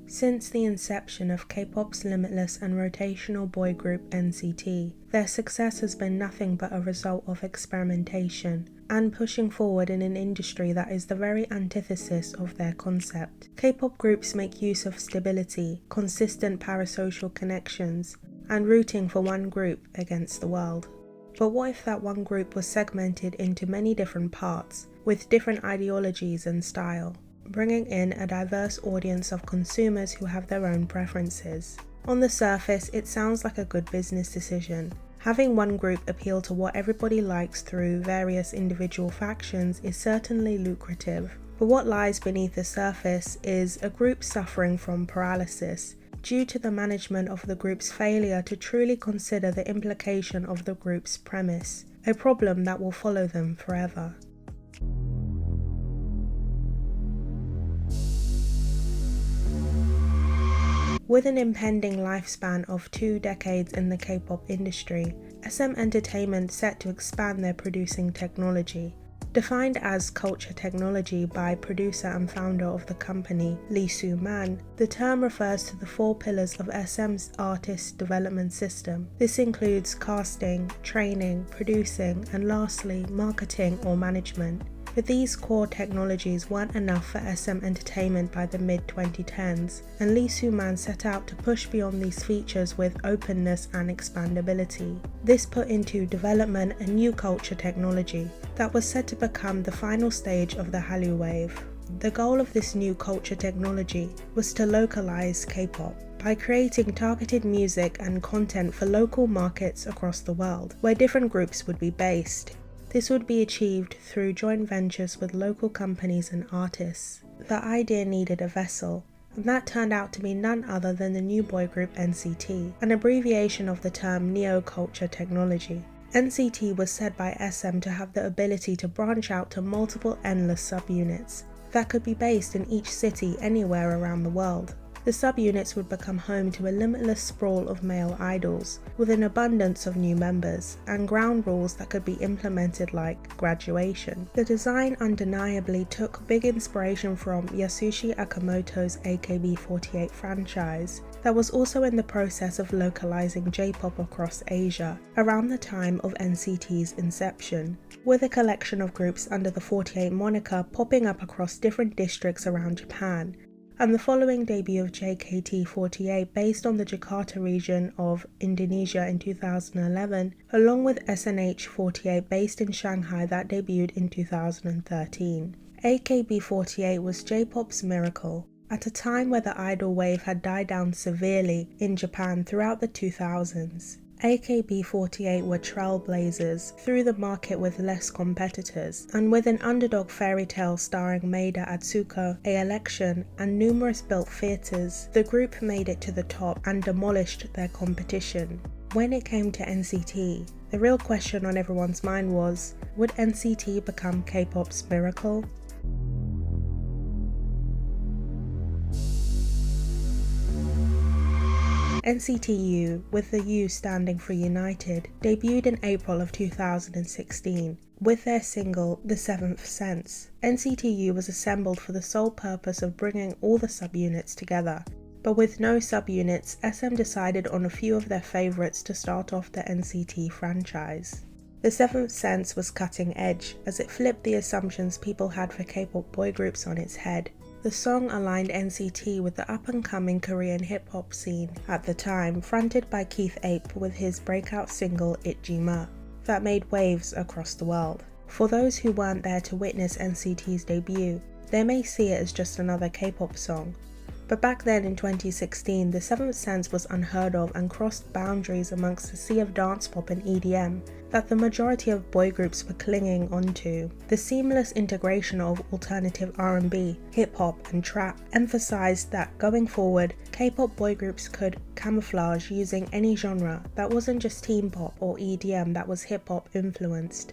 Since the inception of K-pop's limitless and rotational boy group NCT, their success has been nothing but a result of experimentation and pushing forward in an industry that is the very antithesis of their concept. K-pop groups make use of stability, consistent parasocial connections, and rooting for one group against the world. But what if that one group was segmented into many different parts, with different ideologies and style, bringing in a diverse audience of consumers who have their own preferences? On the surface, it sounds like a good business decision. Having one group appeal to what everybody likes through various individual factions is certainly lucrative. But what lies beneath the surface is a group suffering from paralysis due to the management of the group's failure to truly consider the implication of the group's premise, a problem that will follow them forever. With an impending lifespan of 2 decades in the K-pop industry, SM Entertainment set to expand their producing technology. Defined as culture technology by producer and founder of the company, Lee Soo-man, the term refers to the 4 pillars of SM's artist development system. This includes casting, training, producing, and lastly, marketing or management. But these core technologies weren't enough for SM Entertainment by the mid-2010s, and Lee Soo-man set out to push beyond these features with openness and expandability. This put into development a new culture technology that was said to become the final stage of the Hallyu wave. The goal of this new culture technology was to localize K-pop by creating targeted music and content for local markets across the world, where different groups would be based. This would be achieved through joint ventures with local companies and artists. The idea needed a vessel, and that turned out to be none other than the new boy group NCT, an abbreviation of the term Neo-Culture Technology. NCT was said by SM to have the ability to branch out to multiple endless subunits that could be based in each city anywhere around the world. The subunits would become home to a limitless sprawl of male idols, with an abundance of new members, and ground rules that could be implemented like graduation. The design undeniably took big inspiration from Yasushi Akamoto's AKB48 franchise, that was also in the process of localizing J-pop across Asia, around the time of NCT's inception, with a collection of groups under the 48 moniker popping up across different districts around Japan, and the following debut of JKT48 based on the Jakarta region of Indonesia in 2011, along with SNH48 based in Shanghai that debuted in 2013. AKB48 was J-pop's miracle, at a time where the idol wave had died down severely in Japan throughout the 2000s. AKB48 were trailblazers through the market with less competitors, and with an underdog fairy tale starring Maeda Atsuko, a election, and numerous built theatres, the group made it to the top and demolished their competition. When it came to NCT, the real question on everyone's mind was, would NCT become K-pop's miracle? NCT U, with the U standing for United, debuted in April of 2016 with their single The Seventh Sense. NCT U was assembled for the sole purpose of bringing all the subunits together, but with no subunits, SM decided on a few of their favourites to start off the NCT franchise. The Seventh Sense was cutting edge, as it flipped the assumptions people had for K-pop boy groups on its head. The song aligned NCT with the up-and-coming Korean hip-hop scene at the time, fronted by Keith Ape with his breakout single Itjima, that made waves across the world. For those who weren't there to witness NCT's debut, they may see it as just another K-pop song. But back then in 2016, The Seventh Sense was unheard of and crossed boundaries amongst the sea of dance pop and EDM that the majority of boy groups were clinging onto. The seamless integration of alternative R&B, hip-hop and trap emphasized that going forward, K-pop boy groups could camouflage using any genre that wasn't just teen pop or EDM that was hip-hop influenced.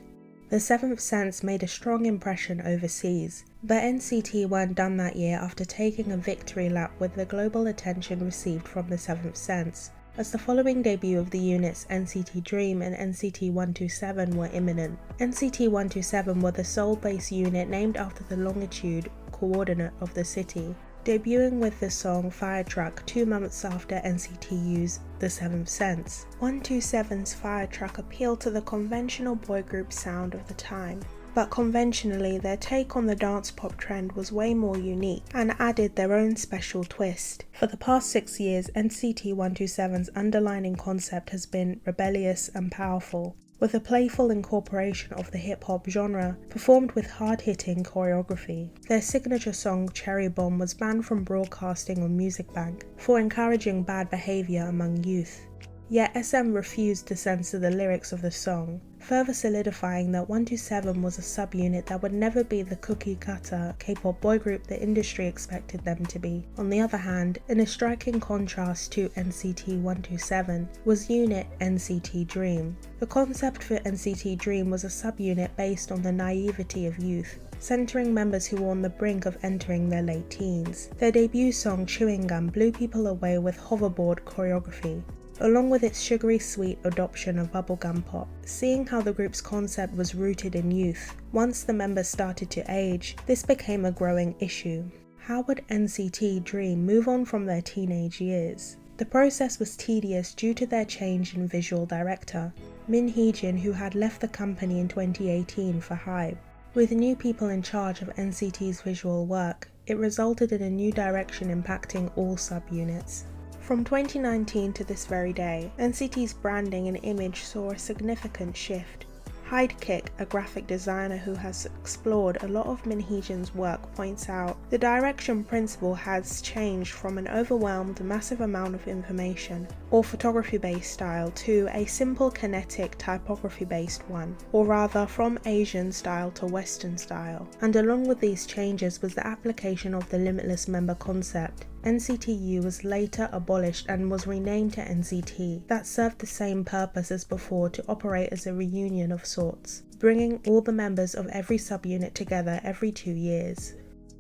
The Seventh Sense made a strong impression overseas, but NCT weren't done that year after taking a victory lap with the global attention received from The Seventh Sense, as the following debut of the units NCT Dream and NCT 127 were imminent. NCT 127 were the Seoul-based unit named after the longitude coordinate of the city, debuting with the song Fire Truck 2 months after NCTU's The Seventh Sense. 127's Fire Truck appealed to the conventional boy group sound of the time, but conventionally their take on the dance pop trend was way more unique and added their own special twist. For the past 6 years, NCT 127's underlining concept has been rebellious and powerful, with a playful incorporation of the hip-hop genre performed with hard-hitting choreography. Their signature song Cherry Bomb was banned from broadcasting on Music Bank for encouraging bad behaviour among youth. Yet SM refused to censor the lyrics of the song, further solidifying that 127 was a subunit that would never be the cookie-cutter K-pop boy group the industry expected them to be. On the other hand, in a striking contrast to NCT 127, was unit NCT Dream. The concept for NCT Dream was a subunit based on the naivety of youth, centering members who were on the brink of entering their late teens. Their debut song Chewing Gum blew people away with hoverboard choreography, along with its sugary sweet adoption of bubblegum pop. Seeing how the group's concept was rooted in youth, once the members started to age, this became a growing issue. How would NCT Dream move on from their teenage years? The process was tedious due to their change in visual director, Min Hee-jin, who had left the company in 2018 for HYBE. With new people in charge of NCT's visual work, it resulted in a new direction impacting all subunits. From 2019 to this very day, NCT's branding and image saw a significant shift. Hidekick, a graphic designer who has explored a lot of Min Hee-jin's work, points out, the direction principle has changed from an overwhelmed massive amount of information or photography-based style to a simple kinetic typography-based one, or rather from Asian style to Western style. And along with these changes was the application of the limitless member concept. NCTU was later abolished and was renamed to NCT. That served the same purpose as before, to operate as a reunion of sorts, bringing all the members of every subunit together every 2 years.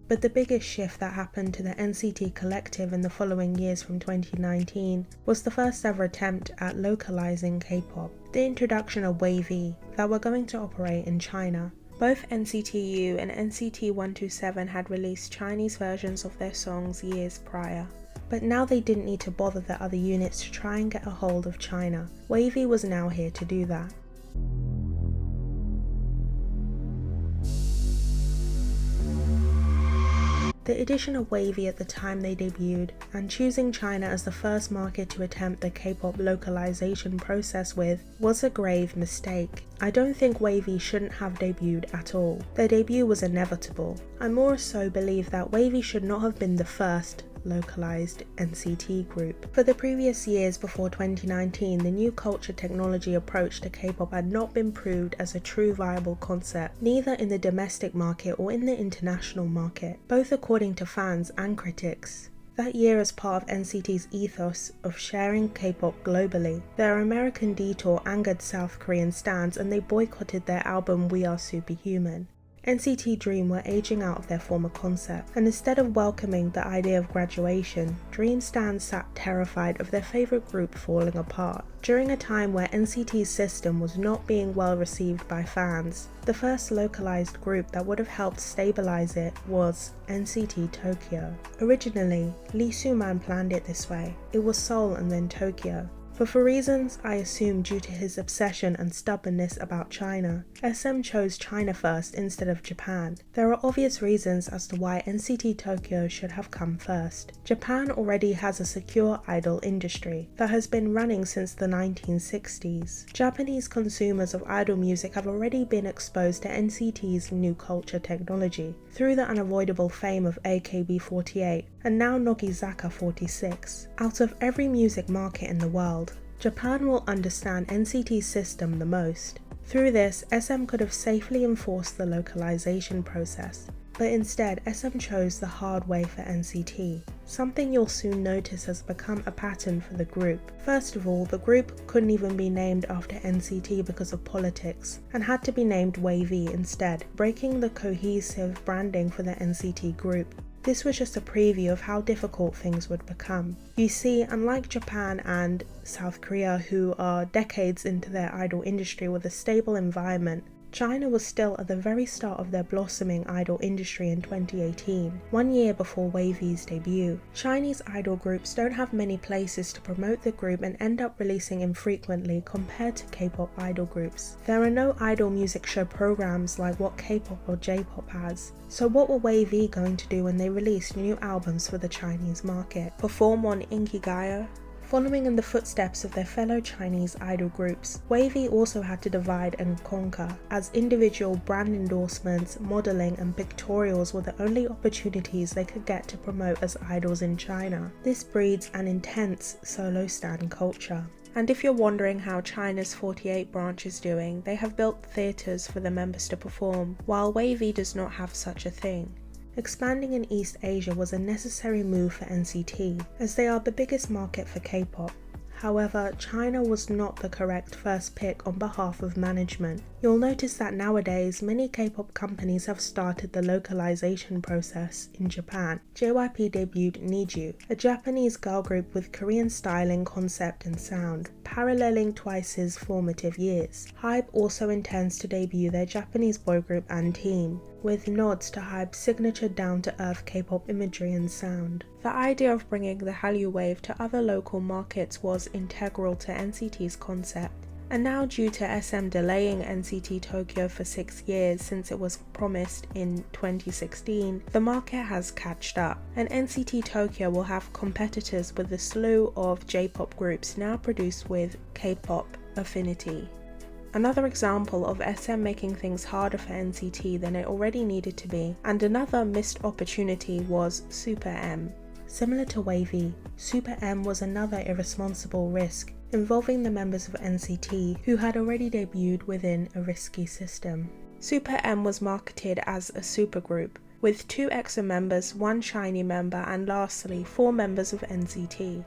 But the biggest shift that happened to the NCT collective in the following years from 2019 was the first ever attempt at localizing K-pop, the introduction of WAVY, that were going to operate in China. Both NCTU and NCT 127 had released Chinese versions of their songs years prior, but now they didn't need to bother the other units to try and get a hold of China. WAVY was now here to do that. The addition of WAVY at the time they debuted, and choosing China as the first market to attempt the K-pop localization process with, was a grave mistake. I don't think WAVY shouldn't have debuted at all. Their debut was inevitable. I more so believe that WAVY should not have been the first localized NCT group. For the previous years before 2019, the new culture technology approach to K-pop had not been proved as a true viable concept, neither in the domestic market or in the international market, both according to fans and critics. That year, as part of NCT's ethos of sharing K-pop globally, their American detour angered South Korean stans and they boycotted their album We Are Superhuman. NCT Dream were aging out of their former concept, and instead of welcoming the idea of graduation, Dream stans sat terrified of their favourite group falling apart. During a time where NCT's system was not being well received by fans, the first localized group that would have helped stabilize it was NCT Tokyo. Originally, Lee Soo-man planned it this way. It was Seoul and then Tokyo. But for reasons I assume due to his obsession and stubbornness about China, SM chose China first instead of Japan. There are obvious reasons as to why NCT Tokyo should have come first. Japan already has a secure idol industry that has been running since the 1960s. Japanese consumers of idol music have already been exposed to NCT's new culture technology through the unavoidable fame of AKB48 and now Nogizaka 46. Out of every music market in the world, Japan will understand NCT's system the most. Through this, SM could have safely enforced the localization process, but instead SM chose the hard way for NCT, something you'll soon notice has become a pattern for the group. First of all, the group couldn't even be named after NCT because of politics, and had to be named WAVY instead, breaking the cohesive branding for the NCT group. This was just a preview of how difficult things would become. You see, unlike Japan and South Korea, who are decades into their idol industry with a stable environment, China was still at the very start of their blossoming idol industry in 2018, 1 year before WayV's debut. Chinese idol groups don't have many places to promote the group and end up releasing infrequently compared to K-pop idol groups. There are no idol music show programs like what K-pop or J-pop has. So what were WayV going to do when they released new albums for the Chinese market? Perform on Inkigayo? Following in the footsteps of their fellow Chinese idol groups, WayV also had to divide and conquer, as individual brand endorsements, modeling and pictorials were the only opportunities they could get to promote as idols in China. This breeds an intense solo stan culture. And if you're wondering how China's 48 branch is doing, they have built theatres for the members to perform, while WayV does not have such a thing. Expanding in East Asia was a necessary move for NCT, as they are the biggest market for K-pop. However, China was not the correct first pick on behalf of management. You'll notice that nowadays many K-pop companies have started the localization process in Japan. JYP debuted Need You, a Japanese girl group with Korean styling, concept and sound, paralleling Twice's formative years. HYBE also intends to debut their Japanese boy group and team, with nods to HYBE's signature down-to-earth K-pop imagery and sound. The idea of bringing the Hallyu wave to other local markets was integral to NCT's concept. And now, due to SM delaying NCT Tokyo for 6 years since it was promised in 2016, the market has catched up, and NCT Tokyo will have competitors with a slew of J-pop groups now produced with K-pop affinity. Another example of SM making things harder for NCT than it already needed to be, and another missed opportunity, was Super M. Similar to WayV, Super M was another irresponsible risk, involving the members of NCT who had already debuted within a risky system. Super M was marketed as a supergroup, with 2 EXO members, 1 SHINee member, and lastly 4 members of NCT.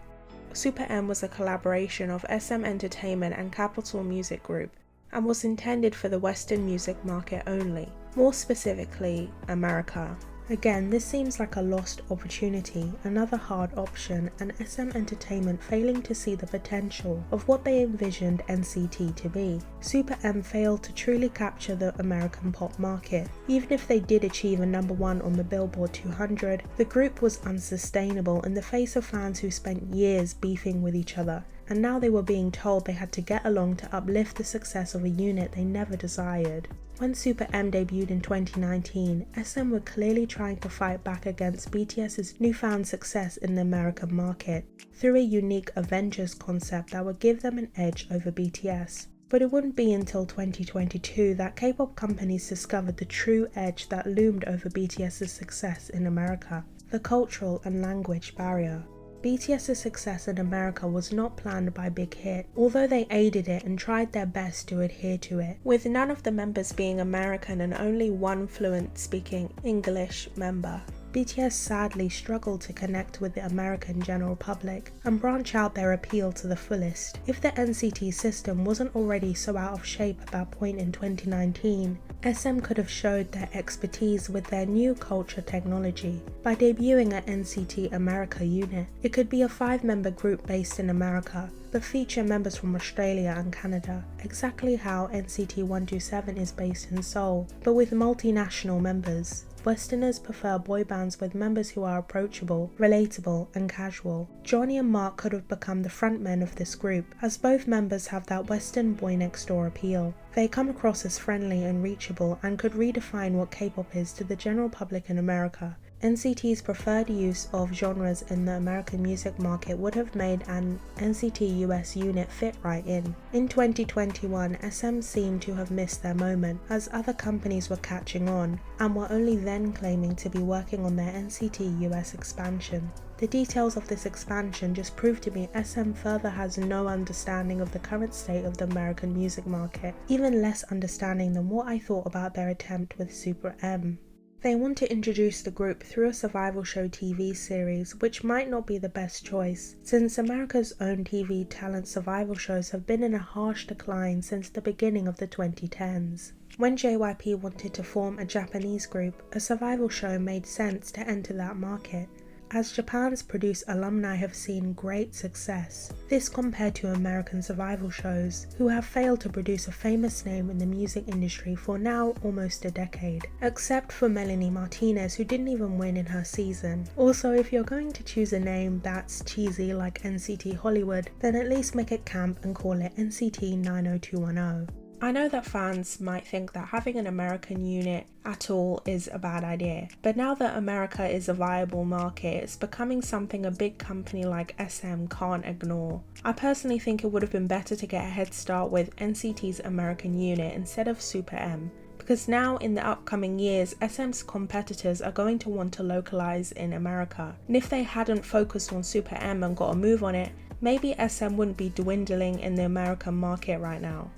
Super M was a collaboration of SM Entertainment and Capital Music Group, and was intended for the Western music market only, more specifically America. Again, this seems like a lost opportunity, another hard option, and SM Entertainment failing to see the potential of what they envisioned NCT to be. Super M failed to truly capture the American pop market. Even if they did achieve a #1 on the Billboard 200, the group was unsustainable in the face of fans who spent years beefing with each other, and now they were being told they had to get along to uplift the success of a unit they never desired. When Super M debuted in 2019, SM were clearly trying to fight back against BTS's newfound success in the American market through a unique Avengers concept that would give them an edge over BTS. But it wouldn't be until 2022 that K-pop companies discovered the true edge that loomed over BTS's success in America: the cultural and language barrier. BTS's success in America was not planned by Big Hit, although they aided it and tried their best to adhere to it, with none of the members being American and only 1 fluent-speaking English member. BTS sadly struggled to connect with the American general public and branch out their appeal to the fullest. If the NCT system wasn't already so out of shape at that point in 2019, SM could have showed their expertise with their new culture technology by debuting an NCT America unit. It could be a 5-member group based in America, but feature members from Australia and Canada, exactly how NCT 127 is based in Seoul, but with multinational members. Westerners prefer boy bands with members who are approachable, relatable, and casual. Johnny and Mark could have become the frontmen of this group, as both members have that Western boy next door appeal. They come across as friendly and reachable and could redefine what K-pop is to the general public in America. NCT's preferred use of genres in the American music market would have made an NCT US unit fit right in. In 2021, SM seemed to have missed their moment, as other companies were catching on, and were only then claiming to be working on their NCT US expansion. The details of this expansion just prove to me SM further has no understanding of the current state of the American music market, even less understanding than what I thought about their attempt with Super M. They want to introduce the group through a survival show TV series, which might not be the best choice, since America's own TV talent survival shows have been in a harsh decline since the beginning of the 2010s. When JYP wanted to form a Japanese group, a survival show made sense to enter that market. as Japan's produced alumni have seen great success. This compared to American survival shows, who have failed to produce a famous name in the music industry for now almost a decade, except for Melanie Martinez, who didn't even win in her season. Also, if you're going to choose a name that's cheesy like NCT Hollywood, then at least make it camp and call it NCT 90210. I know that fans might think that having an American unit at all is a bad idea, but now that America is a viable market, it's becoming something a big company like SM can't ignore. I personally think it would have been better to get a head start with NCT's American unit instead of Super M, because now in the upcoming years, SM's competitors are going to want to localize in America, and if they hadn't focused on Super M and got a move on it, maybe SM wouldn't be dwindling in the American market right now.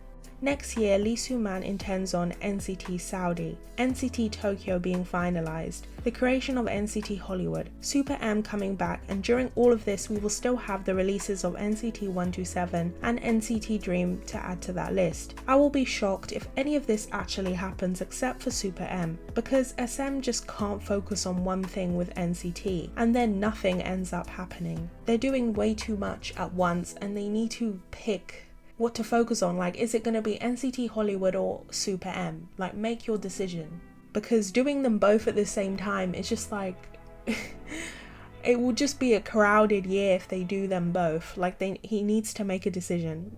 Next year, Lee Soo-man intends on NCT Saudi, NCT Tokyo being finalised, the creation of NCT Hollywood, Super M coming back, and during all of this we will still have the releases of NCT 127 and NCT Dream to add to that list. I will be shocked if any of this actually happens except for Super M, because SM just can't focus on one thing with NCT, and then nothing ends up happening. They're doing way too much at once and they need to pick what to focus on. Like, is it going to be NCT Hollywood or Super M? Like, make your decision, because doing them both at the same time is just like it will just be a crowded year if they do them both. Like, he needs to make a decision.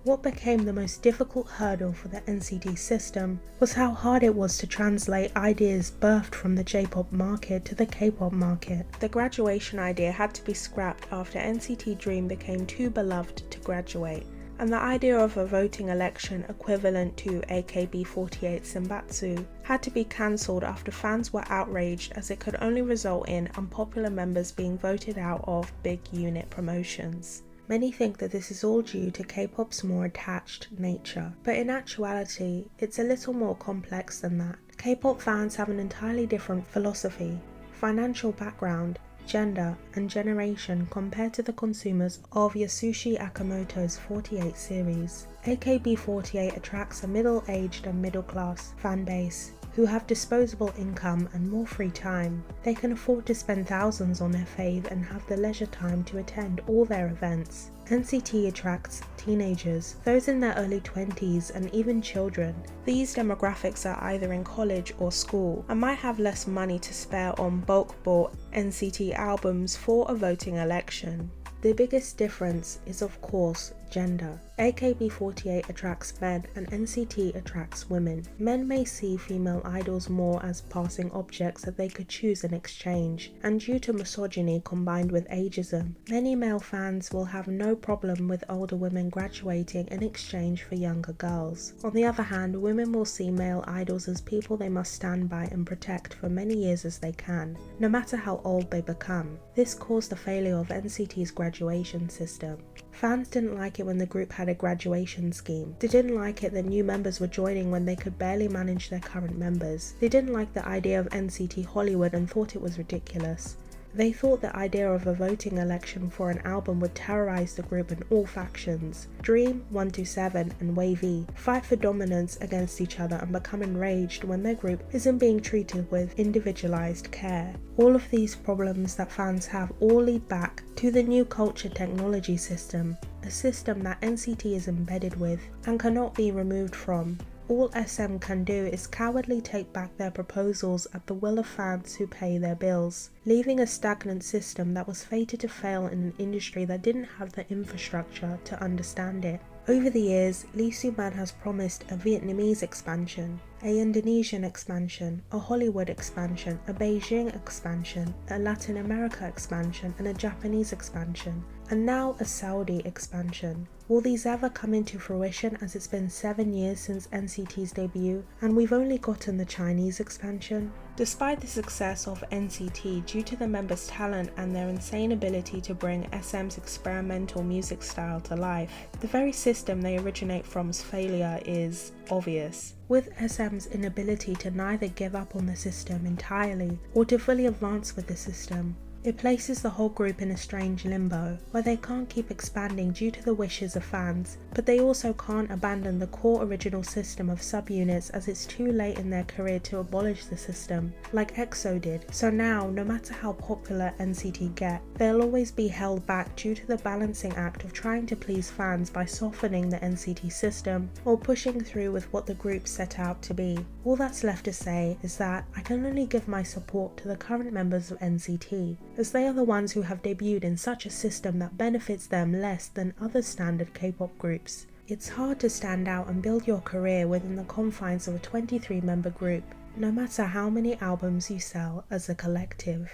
What became the most difficult hurdle for the NCT system was how hard it was to translate ideas birthed from the J-pop market to the K-pop market. The graduation idea had to be scrapped after NCT Dream became too beloved to graduate, and the idea of a voting election equivalent to AKB48 Senbatsu had to be cancelled after fans were outraged, as it could only result in unpopular members being voted out of big unit promotions. Many think that this is all due to K-pop's more attached nature, but in actuality, it's a little more complex than that. K-pop fans have an entirely different philosophy, financial background, gender, and generation compared to the consumers of Yasushi Akamoto's 48 series. AKB48 attracts a middle-aged and middle-class fan base who have disposable income and more free time. They can afford to spend thousands on their fave and have the leisure time to attend all their events. NCT attracts teenagers, those in their early 20s, and even children. These demographics are either in college or school and might have less money to spare on bulk bought NCT albums for a voting election. The biggest difference is, of course, gender. AKB48 attracts men and NCT attracts women. Men may see female idols more as passing objects that they could choose in exchange, and due to misogyny combined with ageism, many male fans will have no problem with older women graduating in exchange for younger girls. On the other hand, women will see male idols as people they must stand by and protect for many years as they can, no matter how old they become. This caused the failure of NCT's graduation system. Fans didn't like it when the group had a graduation scheme. They didn't like it that new members were joining when they could barely manage their current members. They didn't like the idea of NCT Hollywood and thought it was ridiculous. They thought the idea of a voting election for an album would terrorize the group in all factions. Dream, 127, and Wavy fight for dominance against each other and become enraged when their group isn't being treated with individualized care. All of these problems that fans have all lead back to the new culture technology system, a system that NCT is embedded with and cannot be removed from. All SM can do is cowardly take back their proposals at the will of fans who pay their bills, leaving a stagnant system that was fated to fail in an industry that didn't have the infrastructure to understand it. Over the years, Lee Soo-man has promised a Vietnamese expansion, a Indonesian expansion, a Hollywood expansion, a Beijing expansion, a Latin America expansion, and a Japanese expansion, and now a Saudi expansion. Will these ever come into fruition, as it's been 7 years since NCT's debut and we've only gotten the Chinese expansion? Despite the success of NCT due to the members' talent and their insane ability to bring SM's experimental music style to life, the very system they originate from's failure is obvious. With SM's inability to neither give up on the system entirely or to fully advance with the system, It places the whole group in a strange limbo, where they can't keep expanding due to the wishes of fans, but they also can't abandon the core original system of subunits as it's too late in their career to abolish the system, like EXO did. So now, no matter how popular NCT get, they'll always be held back due to the balancing act of trying to please fans by softening the NCT system, or pushing through with what the group set out to be. All that's left to say is that I can only give my support to the current members of NCT, as they are the ones who have debuted in such a system that benefits them less than other standard K-pop groups. It's hard to stand out and build your career within the confines of a 23-member group, no matter how many albums you sell as a collective.